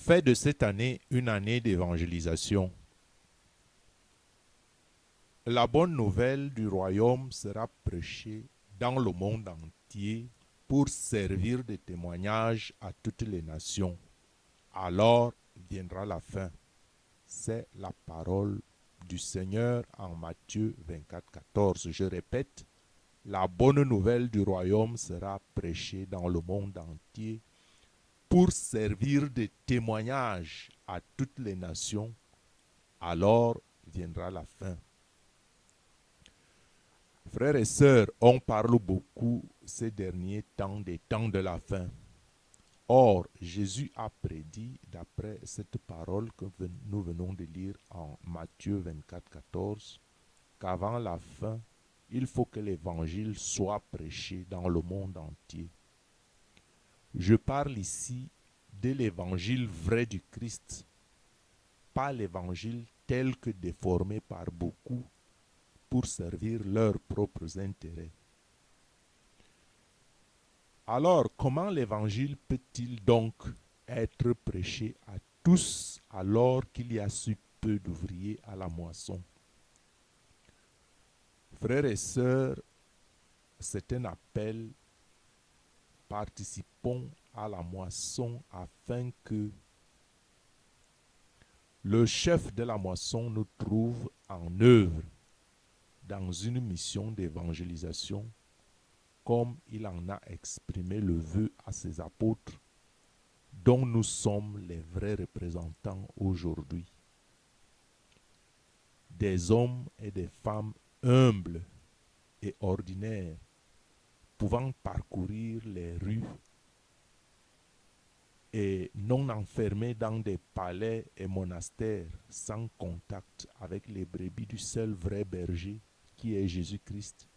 Fait de cette année une année d'évangélisation. La bonne nouvelle du royaume sera prêchée dans le monde entier pour servir de témoignage à toutes les nations. Alors viendra la fin. C'est la parole du Seigneur en Matthieu 24, 14. Je répète, la bonne nouvelle du royaume sera prêchée dans le monde entier pour servir de témoignage à toutes les nations. Alors viendra la fin. Frères et sœurs, on parle beaucoup ces derniers temps des temps de la fin. Or, Jésus a prédit, d'après cette parole que nous venons de lire en Matthieu 24, 14, qu'avant la fin, il faut que l'évangile soit prêché dans le monde entier. Je parle ici de l'évangile vrai du Christ, pas l'évangile tel que déformé par beaucoup pour servir leurs propres intérêts. Alors, comment l'évangile peut-il donc être prêché à tous alors qu'il y a si peu d'ouvriers à la moisson? Frères et sœurs, c'est un appel. Participons à la moisson afin que le chef de la moisson nous trouve en œuvre dans une mission d'évangélisation comme il en a exprimé le vœu à ses apôtres, dont nous sommes les vrais représentants aujourd'hui. Des hommes et des femmes humbles et ordinaires, pouvant parcourir les rues et non enfermés dans des palais et monastères, sans contact avec les brebis du seul vrai berger, qui est Jésus-Christ,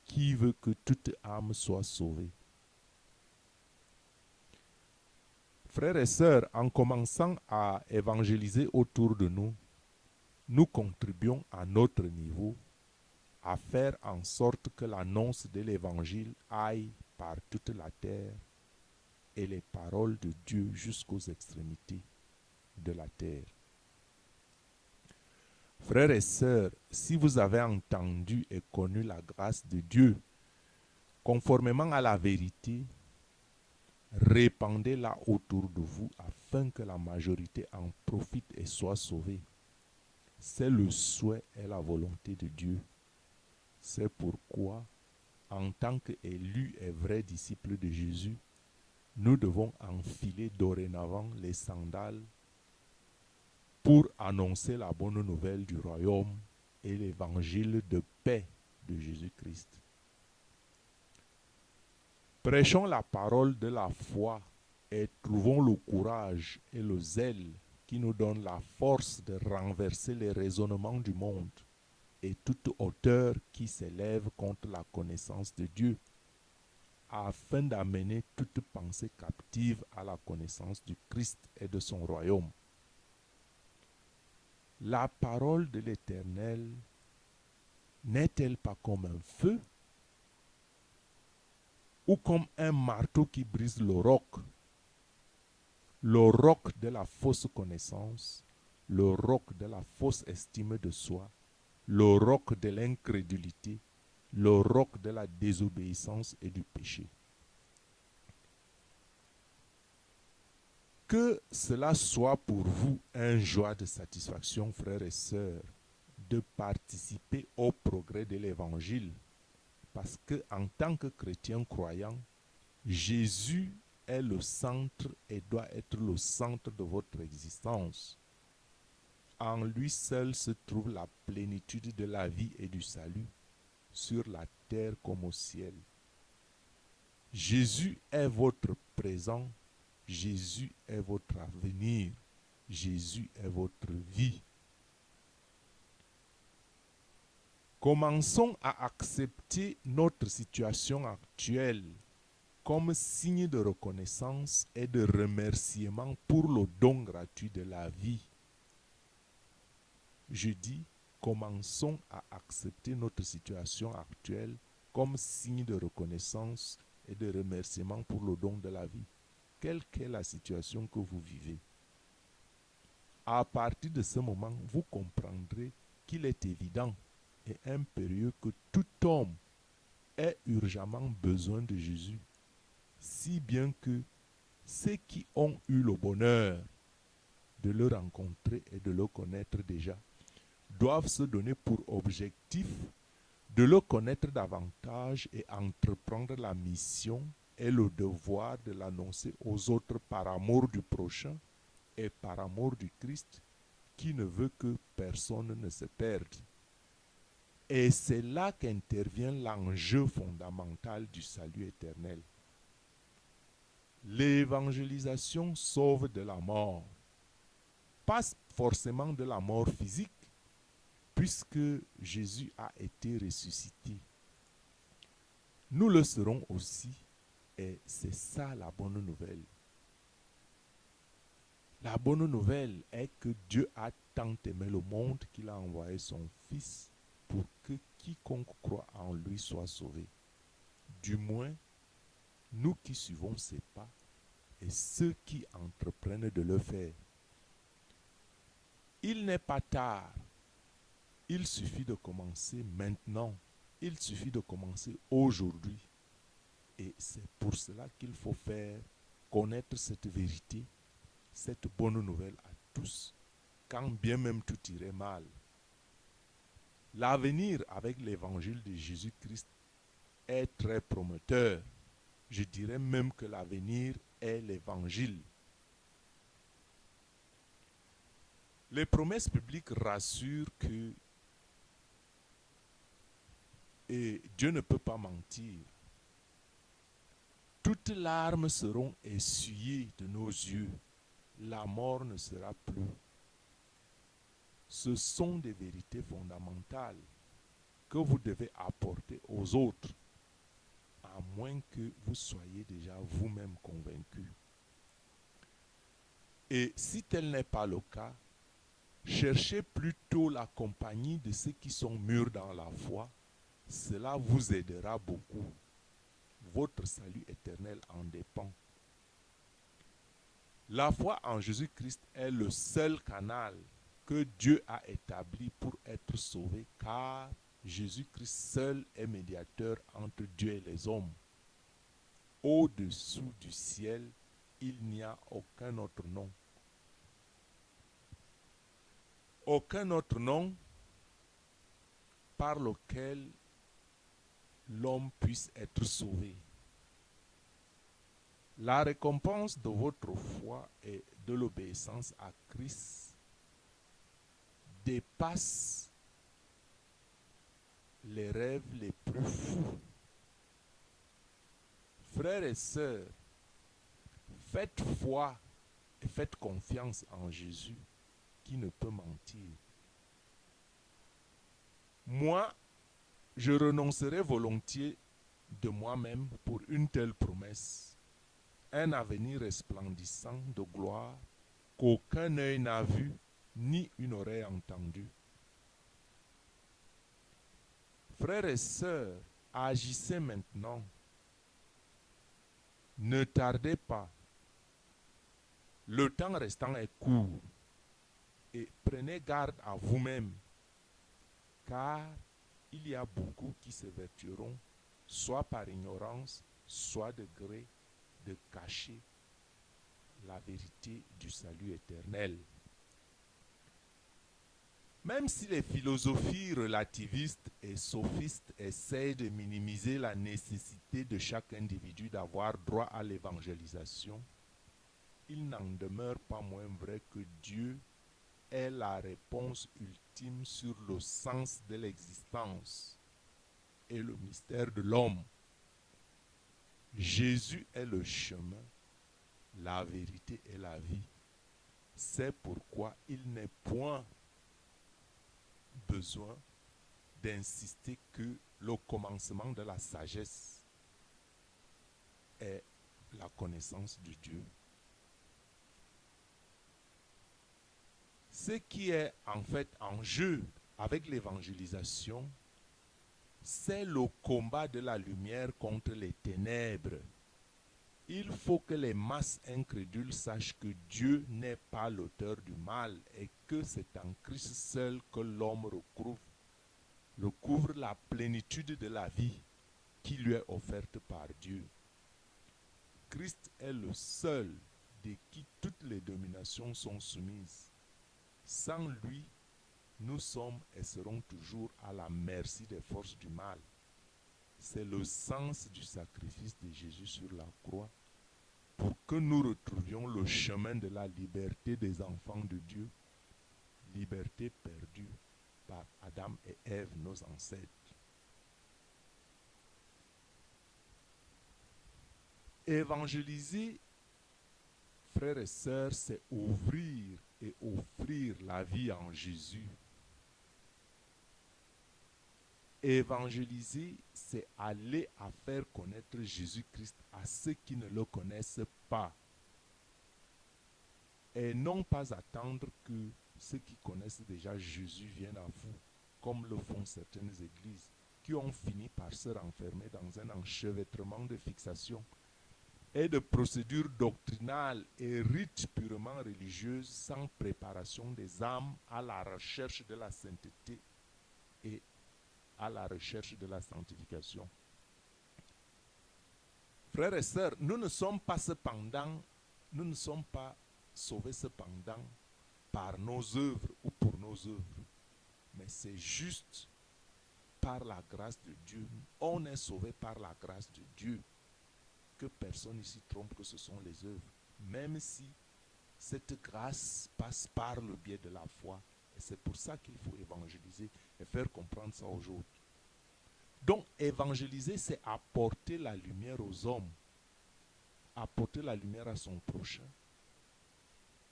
qui veut que toute âme soit sauvée. Frères et sœurs, en commençant à évangéliser autour de nous, nous contribuons à notre niveau à faire en sorte que l'annonce de l'évangile aille par toute la terre et les paroles de Dieu jusqu'aux extrémités de la terre. Frères et sœurs, si vous avez entendu et connu la grâce de Dieu, conformément à la vérité, répandez-la autour de vous afin que la majorité en profite et soit sauvée. C'est le souhait et la volonté de Dieu. C'est pourquoi, en tant qu'élus et vrais disciples de Jésus, nous devons enfiler dorénavant les sandales pour annoncer la bonne nouvelle du royaume et l'évangile de paix de Jésus-Christ. Prêchons la parole de la foi et trouvons le courage et le zèle qui nous donnent la force de renverser les raisonnements du monde et toute hauteur qui s'élève contre la connaissance de Dieu, afin d'amener toute pensée captive à la connaissance du Christ et de son royaume. La parole de l'Éternel n'est-elle pas comme un feu ou comme un marteau qui brise le roc de la fausse connaissance, le roc de la fausse estime de soi, le roc de l'incrédulité, le roc de la désobéissance et du péché. Que cela soit pour vous un joie de satisfaction, frères et sœurs, de participer au progrès de l'Évangile, parce que en tant que chrétien croyant, Jésus est le centre et doit être le centre de votre existence. En lui seul se trouve la plénitude de la vie et du salut, sur la terre comme au ciel. Jésus est votre présent, Jésus est votre avenir, Jésus est votre vie. Commençons à accepter notre situation actuelle comme signe de reconnaissance et de remerciement pour le don gratuit de la vie. Je dis, commençons à accepter notre situation actuelle comme signe de reconnaissance et de remerciement pour le don de la vie. quelle qu'est la situation que vous vivez. À partir de ce moment, vous comprendrez qu'il est évident et impérieux que tout homme ait urgemment besoin de Jésus, si bien que ceux qui ont eu le bonheur de le rencontrer et de le connaître déjà doivent se donner pour objectif de le connaître davantage et entreprendre la mission et le devoir de l'annoncer aux autres par amour du prochain et par amour du Christ, qui ne veut que personne ne se perde. Et c'est là qu'intervient l'enjeu fondamental du salut éternel. L'évangélisation sauve de la mort, pas forcément de la mort physique, puisque Jésus a été ressuscité. Nous le serons aussi, et c'est ça la bonne nouvelle. La bonne nouvelle est que Dieu a tant aimé le monde qu'il a envoyé son Fils pour que quiconque croit en lui soit sauvé. Du moins, nous qui suivons ses pas et ceux qui entreprennent de le faire. Il n'est pas tard. Il suffit de commencer maintenant. Il suffit de commencer aujourd'hui. Et c'est pour cela qu'il faut faire connaître cette vérité, cette bonne nouvelle à tous, quand bien même tout irait mal. L'avenir avec l'évangile de Jésus-Christ est très prometteur. Je dirais même que l'avenir est l'évangile. Les promesses bibliques rassurent que Dieu ne peut pas mentir. Toutes larmes seront essuyées de nos yeux. La mort ne sera plus. Ce sont des vérités fondamentales que vous devez apporter aux autres, à moins que vous soyez déjà vous-même convaincu. Et si tel n'est pas le cas, cherchez plutôt la compagnie de ceux qui sont mûrs dans la foi. Cela vous aidera beaucoup. Votre salut éternel en dépend. La foi en Jésus-Christ est le seul canal que Dieu a établi pour être sauvé, car Jésus-Christ seul est médiateur entre Dieu et les hommes. Au-dessous du ciel, il n'y a aucun autre nom. Aucun autre nom par lequel l'homme puisse être sauvé. La récompense de votre foi et de l'obéissance à Christ dépasse les rêves les plus fous. Frères et sœurs, faites foi et faites confiance en Jésus qui ne peut mentir. Moi, je renoncerai volontiers de moi-même pour une telle promesse, un avenir resplendissant de gloire qu'aucun œil n'a vu ni une oreille entendue. Frères et sœurs, agissez maintenant. Ne tardez pas. Le temps restant est court. Et prenez garde à vous-même, car il y a beaucoup qui s'évertueront, soit par ignorance, soit de gré, de cacher la vérité du salut éternel. Même si les philosophies relativistes et sophistes essaient de minimiser la nécessité de chaque individu d'avoir droit à l'évangélisation, il n'en demeure pas moins vrai que Dieu est la réponse ultime sur le sens de l'existence et le mystère de l'homme. Jésus est le chemin, la vérité et la vie. C'est pourquoi il n'est point besoin d'insister que le commencement de la sagesse est la connaissance de Dieu. Ce qui est en fait en jeu avec l'évangélisation, c'est le combat de la lumière contre les ténèbres. Il faut que les masses incrédules sachent que Dieu n'est pas l'auteur du mal et que c'est en Christ seul que l'homme recouvre la plénitude de la vie qui lui est offerte par Dieu. Christ est le seul de qui toutes les dominations sont soumises. Sans lui, nous sommes et serons toujours à la merci des forces du mal. C'est le sens du sacrifice de Jésus sur la croix pour que nous retrouvions le chemin de la liberté des enfants de Dieu, liberté perdue par Adam et Ève, nos ancêtres. Évangéliser, frères et sœurs, c'est ouvrir et offrir la vie en Jésus. Évangéliser, c'est aller à faire connaître Jésus-Christ à ceux qui ne le connaissent pas. Et non pas attendre que ceux qui connaissent déjà Jésus viennent à vous, comme le font certaines églises, qui ont fini par se renfermer dans un enchevêtrement de fixation et de procédures doctrinales et rites purement religieuses sans préparation des âmes à la recherche de la sainteté et à la recherche de la sanctification. Frères et sœurs, nous ne sommes pas sauvés cependant par nos œuvres ou pour nos œuvres, mais c'est juste par la grâce de Dieu. On est sauvé par la grâce de Dieu. Que personne ici trompe que ce sont les œuvres, même si cette grâce passe par le biais de la foi. Et c'est pour ça qu'il faut évangéliser et faire comprendre ça aux autres. Donc, évangéliser, c'est apporter la lumière aux hommes, apporter la lumière à son prochain,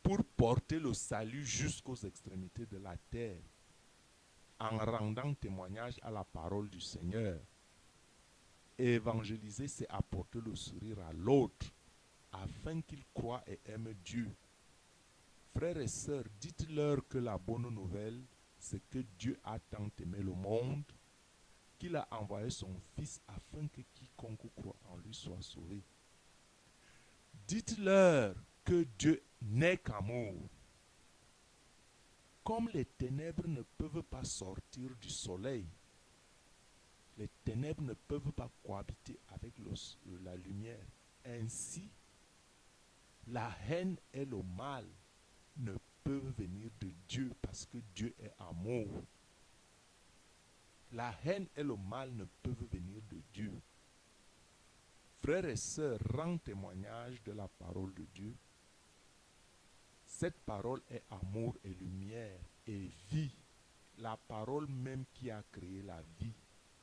pour porter le salut jusqu'aux extrémités de la terre, en rendant témoignage à la parole du Seigneur. Évangéliser, c'est apporter le sourire à l'autre, afin qu'il croie et aime Dieu. Frères et sœurs, dites-leur que la bonne nouvelle, c'est que Dieu a tant aimé le monde, qu'il a envoyé son Fils afin que quiconque croit en lui soit sauvé. Dites-leur que Dieu n'est qu'amour. Comme les ténèbres ne peuvent pas sortir du soleil, les ténèbres ne peuvent pas cohabiter avec la lumière. Ainsi, la haine et le mal ne peuvent venir de Dieu parce que Dieu est amour. La haine et le mal ne peuvent venir de Dieu. Frères et sœurs, rends témoignage de la parole de Dieu. Cette parole est amour et lumière et vie. La parole même qui a créé la vie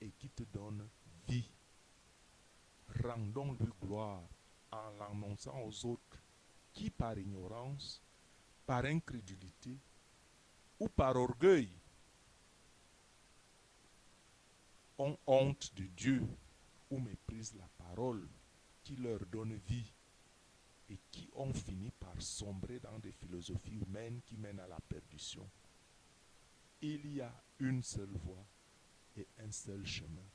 et qui te donne vie. Rendons-lui gloire en l'annonçant aux autres qui par ignorance, par incrédulité ou par orgueil ont honte de Dieu ou méprisent la parole qui leur donne vie et qui ont fini par sombrer dans des philosophies humaines qui mènent à la perdition. Il y a une seule voie et un seul chemin,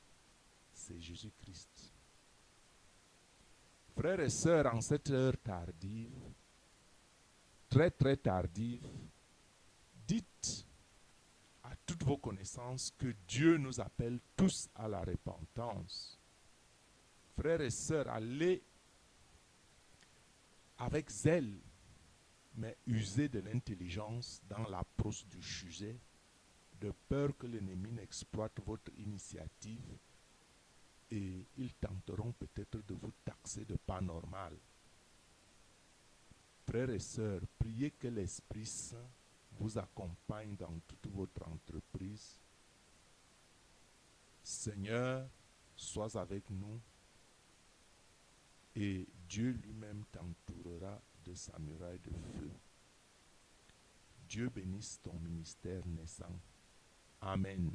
c'est Jésus-Christ. Frères et sœurs, en cette heure tardive, très très tardive, dites à toutes vos connaissances que Dieu nous appelle tous à la repentance. Frères et sœurs, allez avec zèle, mais usez de l'intelligence dans l'approche du sujet, de peur que l'ennemi n'exploite votre initiative et ils tenteront peut-être de vous taxer de pas normal. Frères et sœurs, priez que l'Esprit Saint vous accompagne dans toute votre entreprise. Seigneur, sois avec nous et Dieu lui-même t'entourera de sa muraille de feu. Dieu bénisse ton ministère naissant. Amen.